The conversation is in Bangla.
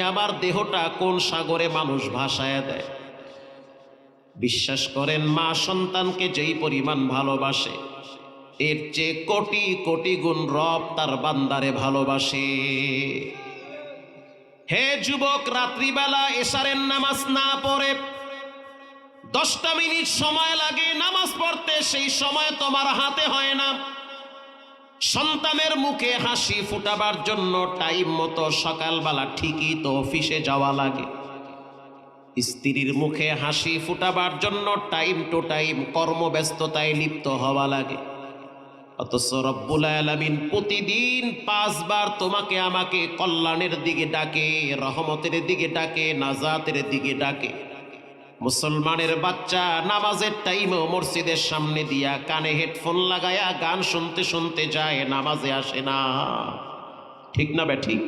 আমার দেহটা কোন সাগরে মানুষ ভাসায় দেয়। বিশ্বাস করেন, মা সন্তানকে যেই পরিমাণ ভালোবাসে এর চেয়ে কোটি কোটি গুণ রব তার বান্দারে ভালোবাসে। হে যুবক, রাত্রিবেলা এশারের নামাজ না পড়ে 10টা মিনিট সময় লাগে নামাজ পড়তে, সেই সময় তোমার হাতে হয় না। সন্তানের মুখে হাসি ফুটাবার জন্য টাইম মতো সকালবেলা ঠিকই তো অফিসে যাওয়া লাগে। স্ত্রীর মুখে হাসি ফুটাবার জন্য টাইম টু টাইম কর্মব্যস্ততায় লিপ্ত হওয়া লাগে। অথচ রব্বুল আলামিন প্রতিদিন 5 বার তোমাকে আমাকে কল্যাণের দিকে ডাকে, রহমতের দিকে ডাকে, নাজাতের দিকে ডাকে। মুসলমানের বাচ্চা নামাজের টাইমেও মসজিদের সামনে দিয়া কানে হেডফোন লাগায়া গান শুনতে শুনতে যায়, নামাজে আসে না। ঠিক না বেঠিক?